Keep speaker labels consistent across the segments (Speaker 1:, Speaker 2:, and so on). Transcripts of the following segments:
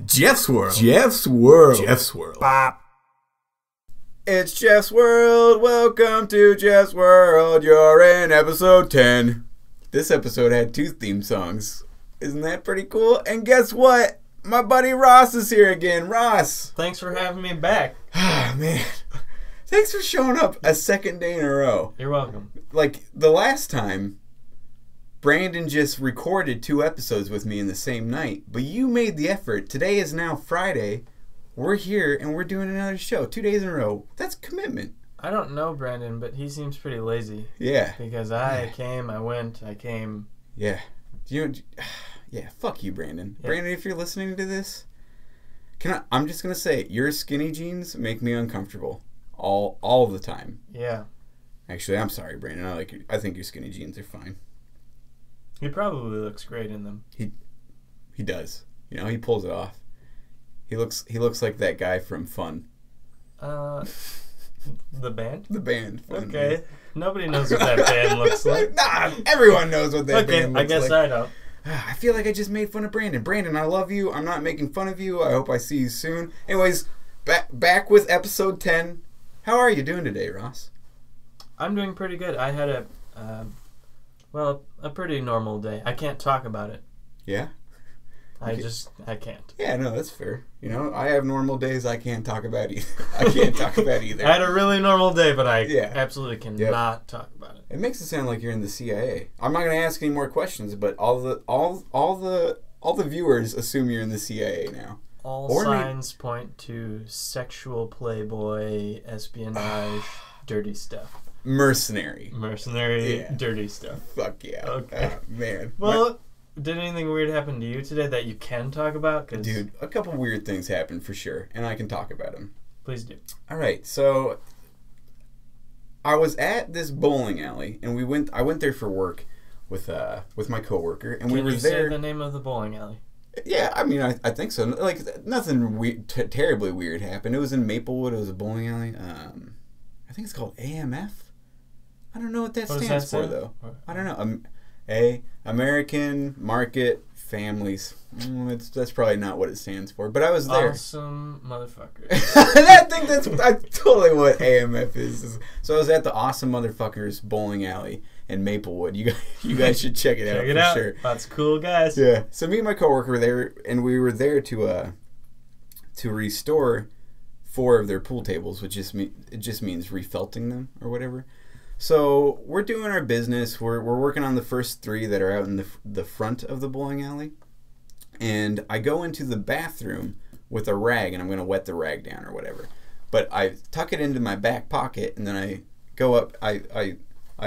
Speaker 1: Jeff's World.
Speaker 2: Jeff's World.
Speaker 1: Jeff's World. It's Jeff's World. Welcome to Jeff's World. You're in episode 10. This episode had 2 theme songs. Isn't that pretty cool? And guess what? My buddy Ross is here again. Ross.
Speaker 3: Thanks for having me back.
Speaker 1: Ah, man. Thanks for showing up a second day in a row.
Speaker 3: You're welcome.
Speaker 1: Like, the last time, Brandon just recorded 2 episodes with me in the same night, but you made the effort. Today is now Friday. We're here, and we're doing another show 2 days in a row. That's commitment.
Speaker 3: I don't know Brandon, but he seems pretty lazy.
Speaker 1: Yeah.
Speaker 3: Because I came, I went, I came.
Speaker 1: Yeah. Yeah, fuck you, Brandon. Yeah. Brandon, if you're listening to this, I'm just going to say, your skinny jeans make me uncomfortable all the time.
Speaker 3: Yeah.
Speaker 1: Actually, I'm sorry, Brandon. I think your skinny jeans are fine.
Speaker 3: He probably looks great in them.
Speaker 1: He does. You know, he pulls it off. He looks like that guy from Fun.
Speaker 3: The band?
Speaker 1: The band. Fun.
Speaker 3: Okay. Nobody knows what that band looks like.
Speaker 1: Nah, everyone knows what that band looks like.
Speaker 3: I guess I don't.
Speaker 1: I feel like I just made fun of Brandon. Brandon, I love you. I'm not making fun of you. I hope I see you soon. Anyways, back with episode 10. How are you doing today, Ross?
Speaker 3: I'm doing pretty good. I had a pretty normal day. I can't talk about it.
Speaker 1: Yeah?
Speaker 3: I can't.
Speaker 1: Yeah, no, that's fair. You know, I have normal days I can't talk about either. I can't talk about either.
Speaker 3: I had a really normal day, but I absolutely cannot talk about it.
Speaker 1: It makes it sound like you're in the CIA. I'm not going to ask any more questions, but all the viewers assume you're in the CIA now.
Speaker 3: All signs point to sexual playboy, espionage, dirty stuff.
Speaker 1: Mercenary,
Speaker 3: dirty stuff.
Speaker 1: Fuck yeah.
Speaker 3: Okay.
Speaker 1: Man.
Speaker 3: Well, did anything weird happen to you today that you can talk about?
Speaker 1: Dude, a couple weird things happened for sure, and I can talk about them.
Speaker 3: Please do.
Speaker 1: All right, so I was at this bowling alley, and I went there for work with my coworker, and we were there.
Speaker 3: Can you say the name of the bowling alley?
Speaker 1: Yeah, I mean, I think so. Like, nothing terribly weird happened. It was in Maplewood. It was a bowling alley. I think it's called AMF. I don't know what that stands for, though. I don't know. American Market Families. That's probably not what it stands for. But I was there.
Speaker 3: Awesome motherfuckers.
Speaker 1: I think that's totally what AMF is. So I was at the Awesome Motherfuckers bowling alley in Maplewood. You guys should check it out for sure.
Speaker 3: That's cool, guys.
Speaker 1: Yeah. So me and my coworker were there, and we were there to restore 4 of their pool tables, which just means refelting them or whatever. So we're doing our business. We're working on the first 3 that are out in the front of the bowling alley, and I go into the bathroom with a rag, and I'm going to wet the rag down or whatever. But I tuck it into my back pocket, and then I go up. I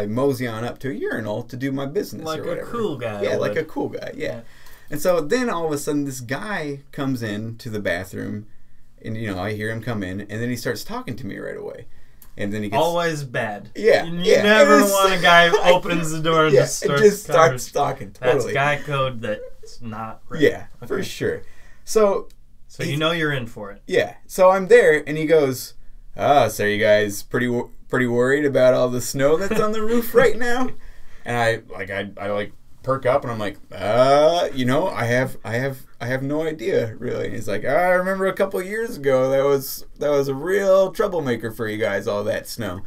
Speaker 1: mosey on up to a urinal to do my business
Speaker 3: like
Speaker 1: or whatever.
Speaker 3: Like a cool guy.
Speaker 1: Yeah, like a cool guy. Yeah. And so then all of a sudden this guy comes in to the bathroom, and I hear him come in, and then he starts talking to me right away. And then he gets
Speaker 3: always bad.
Speaker 1: Yeah.
Speaker 3: You never want a guy who opens the door and just starts
Speaker 1: talking. Totally.
Speaker 3: That's guy code that's not right.
Speaker 1: Yeah, for sure. So
Speaker 3: you know you're in for it.
Speaker 1: Yeah. So I'm there, and he goes, so you guys pretty worried about all the snow that's on the roof right now? And I perk up, and I'm like, I have no idea really. And he's like, I remember a couple years ago that was a real troublemaker for you guys, all that snow.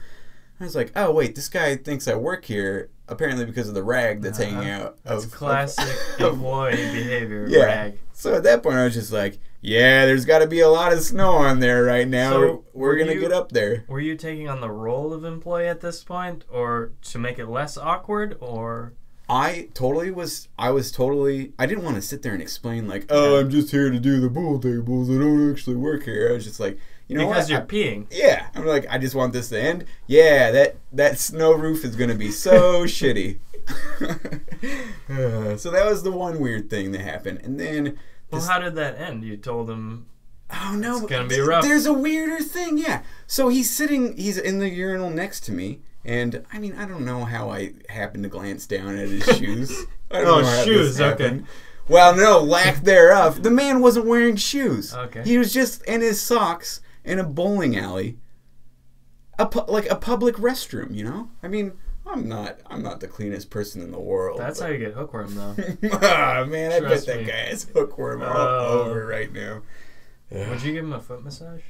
Speaker 1: I was like, oh wait, this guy thinks I work here apparently because of the rag that's hanging out.
Speaker 3: That's classic employee behavior.
Speaker 1: Yeah.
Speaker 3: Rag.
Speaker 1: So at that point I was just like, yeah, there's got to be a lot of snow on there right now.
Speaker 3: So
Speaker 1: we're gonna get up there.
Speaker 3: Were you taking on the role of employee at this point, or to make it less awkward, or?
Speaker 1: I didn't want to sit there and explain like, I'm just here to do the pool tables. I don't actually work here. I was just like,
Speaker 3: because you're peeing.
Speaker 1: Yeah. I'm like, I just want this to end. Yeah, that snow roof is going to be so shitty. So that was the one weird thing that happened. And then...
Speaker 3: Well, how did that end? You told him...
Speaker 1: Oh, no.
Speaker 3: It's going to be rough.
Speaker 1: There's a weirder thing, yeah. So he's in the urinal next to me. And, I mean, I don't know how I happened to glance down at his shoes. I don't know how
Speaker 3: shoes,
Speaker 1: this happened.
Speaker 3: okay.
Speaker 1: Well, no, lack thereof. The man wasn't wearing shoes.
Speaker 3: Okay.
Speaker 1: He was just in his socks in a bowling alley. Like a public restroom, I mean, I'm not the cleanest person in the world.
Speaker 3: That's how you get hookworm, though.
Speaker 1: Ah, man, I bet
Speaker 3: Trust
Speaker 1: that
Speaker 3: me.
Speaker 1: guy has hookworm all over right now.
Speaker 3: Would you give him a foot massage?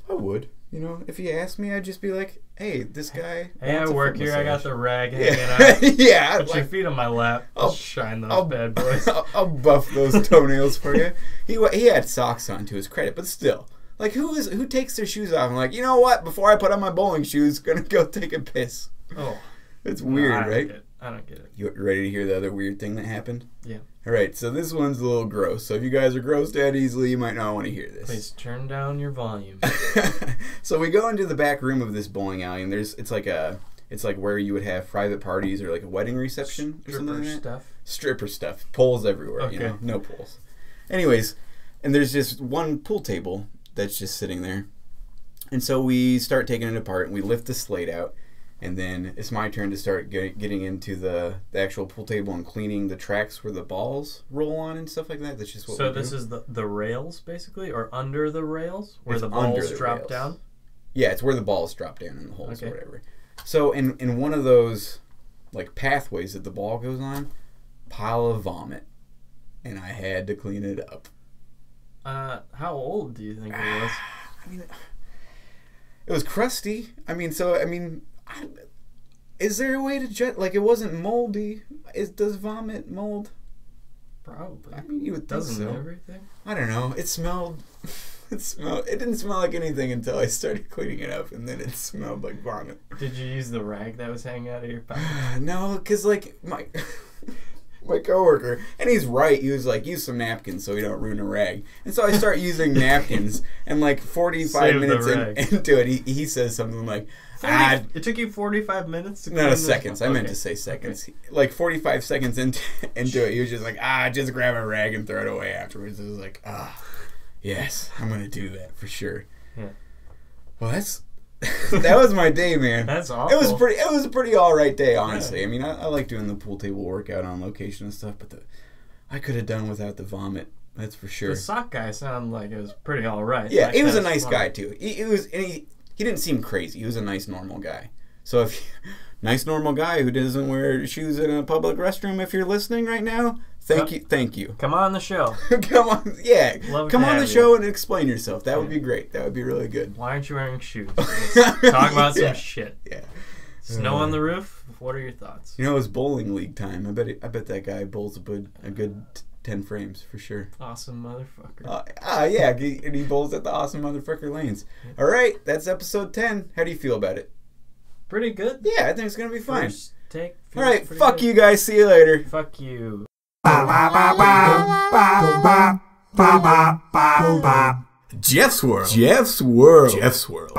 Speaker 1: I would. You know, if he asked me, I'd just be like, "Hey, this guy."
Speaker 3: Hey, I
Speaker 1: wants a
Speaker 3: work
Speaker 1: foot
Speaker 3: here. I got
Speaker 1: massage."
Speaker 3: the rag hanging
Speaker 1: Yeah,
Speaker 3: out.
Speaker 1: yeah.
Speaker 3: Put your feet on my lap. I'll shine those bad boys.
Speaker 1: I'll buff those toenails for you. He had socks on, to his credit, but still, like, who takes their shoes off and like, you know what? Before I put on my bowling shoes, gonna go take a piss.
Speaker 3: Oh,
Speaker 1: it's weird, right?
Speaker 3: I don't get it.
Speaker 1: You ready to hear the other weird thing that happened?
Speaker 3: Yeah.
Speaker 1: All right, so this one's a little gross. So if you guys are grossed out easily, you might not want to hear this.
Speaker 3: Please turn down your volume.
Speaker 1: So we go into the back room of this bowling alley, and it's like where you would have private parties or like a wedding reception or something like that.
Speaker 3: Stuff.
Speaker 1: Stripper stuff. Poles everywhere.
Speaker 3: Okay.
Speaker 1: You know, no poles. Anyways, and there's just one pool table that's just sitting there, and so we start taking it apart and we lift the slate out. And then it's my turn to start getting into the actual pool table and cleaning the tracks where the balls roll on and stuff like that. That's just what we do.
Speaker 3: So this is the rails, basically, or under the rails, where
Speaker 1: It's
Speaker 3: the
Speaker 1: under
Speaker 3: balls
Speaker 1: the
Speaker 3: drop
Speaker 1: rails.
Speaker 3: down?
Speaker 1: Yeah, it's where the balls drop down in the holes
Speaker 3: Okay.
Speaker 1: or whatever. So in one of those like pathways that the ball goes on, pile of vomit. And I had to clean it up.
Speaker 3: How old do you think it was?
Speaker 1: I mean, it was crusty. Is there a way to judge? Like, it wasn't moldy. Does vomit mold?
Speaker 3: Probably.
Speaker 1: I mean, you would think
Speaker 3: Doesn't
Speaker 1: so.
Speaker 3: everything?
Speaker 1: I don't know. It smelled. It didn't smell like anything until I started cleaning it up, and then it smelled like vomit.
Speaker 3: Did you use the rag that was hanging out of your pocket?
Speaker 1: No, because like my coworker, and he's right. He was like, use some napkins so we don't ruin a rag. And so I start using napkins, and like 45
Speaker 3: Save the
Speaker 1: minutes
Speaker 3: rag.
Speaker 1: into it, he says something like,
Speaker 3: It took you 45 minutes to clean
Speaker 1: no,
Speaker 3: this?
Speaker 1: seconds. I meant
Speaker 3: Okay.
Speaker 1: to say seconds. Like 45 seconds into it, he was just like, just grab a rag and throw it away afterwards. It was like, yes, I'm going to do that for sure.
Speaker 3: Yeah.
Speaker 1: Well, that was my day, man.
Speaker 3: That's awful.
Speaker 1: It was a pretty all right day, honestly. Yeah. I mean, I like doing the pool table workout on location and stuff, but I could have done without the vomit. That's for sure.
Speaker 3: The sock guy sounded like it was pretty all right.
Speaker 1: Yeah,
Speaker 3: Like,
Speaker 1: he was a
Speaker 3: that's
Speaker 1: nice guy too. He didn't seem crazy. He was a nice, normal guy. So nice, normal guy who doesn't wear shoes in a public restroom, if you're listening right now, thank you.
Speaker 3: Come on the show.
Speaker 1: Come on, yeah.
Speaker 3: Love
Speaker 1: Come
Speaker 3: to
Speaker 1: on the
Speaker 3: have
Speaker 1: show
Speaker 3: you.
Speaker 1: and explain yourself. That would be great. That would be really good.
Speaker 3: Why aren't you wearing shoes? Let's talk about some shit.
Speaker 1: Yeah.
Speaker 3: Snow on the roof. What are your thoughts?
Speaker 1: You know, it's bowling league time. I bet that guy bowls a good 10 frames for sure.
Speaker 3: Awesome motherfucker.
Speaker 1: Yeah, and he bowls at the awesome motherfucker lanes. All right, that's episode 10. How do you feel about it?
Speaker 3: Pretty good.
Speaker 1: Yeah, I think it's gonna be fine.
Speaker 3: First take.
Speaker 1: All right, fuck you guys. See you later.
Speaker 3: Fuck you.
Speaker 1: Jeff's World. Jeff's World. Jeff's World.